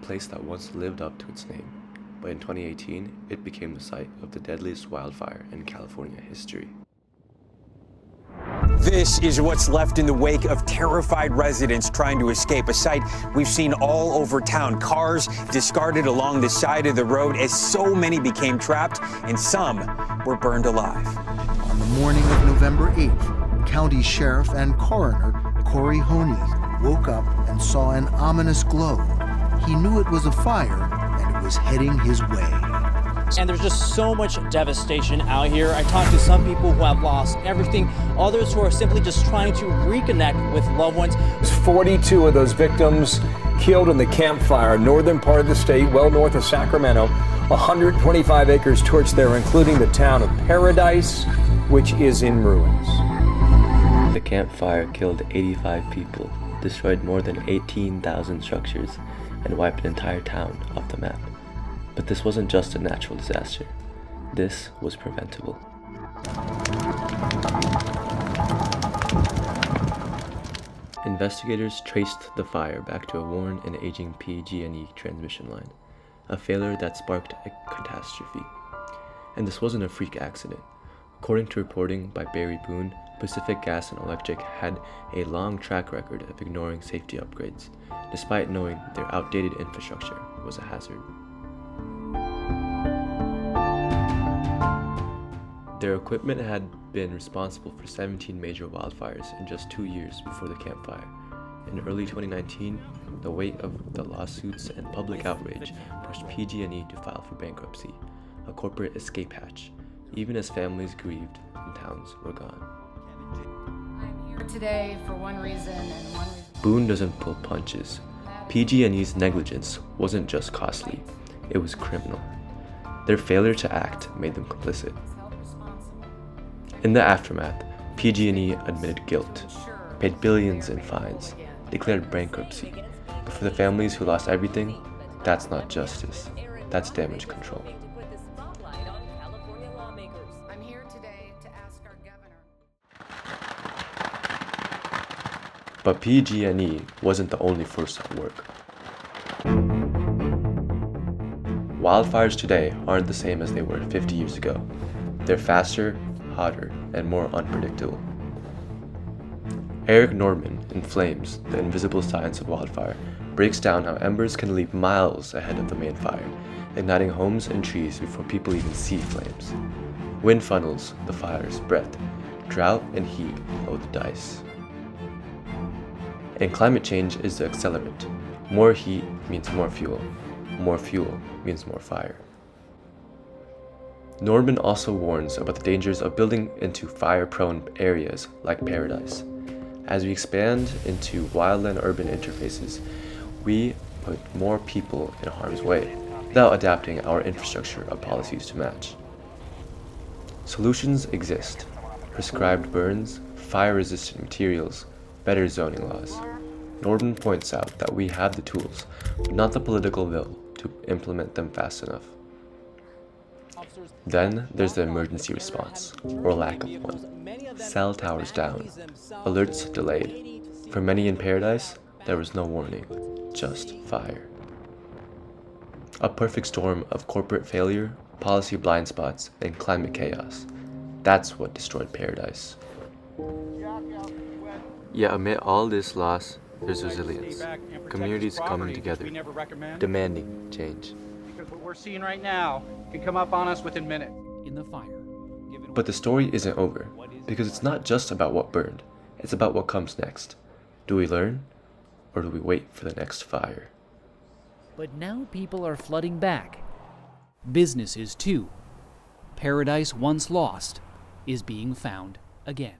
place that once lived up to its name, but in 2018, it became the site of the deadliest wildfire in California history. This is what's left in the wake of terrified residents trying to escape, a sight we've seen all over town. Cars discarded along the side of the road as so many became trapped and some were burned alive. On the morning of November 8th, County Sheriff and Coroner Corey Honey woke up and saw an ominous glow. He knew it was a fire and it was heading his way. And there's just so much devastation out here. I talked to some people who have lost everything, others who are simply just trying to reconnect with loved ones. 42 of those victims killed in the Camp Fire, northern part of the state, well north of Sacramento. 125 acres torched there, including the town of Paradise, which is in ruins. The Camp Fire killed 85 people, destroyed more than 18,000 structures, and wiped an entire town off the map. But this wasn't just a natural disaster. This was preventable. Investigators traced the fire back to a worn and aging PG&E transmission line, a failure that sparked a catastrophe. And this wasn't a freak accident. According to reporting by Barri, Boone, Pacific Gas and Electric had a long track record of ignoring safety upgrades, despite knowing their outdated infrastructure was a hazard. Their equipment had been responsible for 17 major wildfires in just 2 years before the Camp Fire. In early 2019, the weight of the lawsuits and public outrage pushed PG&E to file for bankruptcy, a corporate escape hatch, even as families grieved and towns were gone. I'm here today for one reason and one reason. Boone doesn't pull punches. PG&E's negligence wasn't just costly, it was criminal. Their failure to act made them complicit. In the aftermath, PG&E admitted guilt, paid billions in fines, declared bankruptcy. But for the families who lost everything, that's not justice, that's damage control. I'm here today to ask our governor. But PG&E wasn't the only force at work. Wildfires today aren't the same as they were 50 years ago. They're faster, hotter, and more unpredictable. Erik Nordman in Flames, The Invisible Science of Wildfire, breaks down how embers can leap miles ahead of the main fire, igniting homes and trees before people even see flames. Wind funnels the fire's breath. Drought and heat roll the dice. And climate change is the accelerant. More heat means more fuel. More fuel means more fire. Nordman also warns about the dangers of building into fire-prone areas like Paradise. As we expand into wildland-urban interfaces, we put more people in harm's way without adapting our infrastructure of policies to match. Solutions exist: prescribed burns, fire-resistant materials, better zoning laws. Nordman points out that we have the tools, but not the political will to implement them fast enough. Then there's the emergency response, or lack of one. Cell towers down, alerts delayed. For many in Paradise, there was no warning, just fire. A perfect storm of corporate failure, policy blind spots, and climate chaos. That's what destroyed Paradise. Yet amid all this loss, there's resilience. Communities coming together, demanding change. Because what we're seeing right now can come up on us within minutes. In the fire. But the story isn't over, because it's not just about what burned, it's about what comes next. Do we learn, or do we wait for the next fire? But now people are flooding back. Businesses too. Paradise once lost is being found again.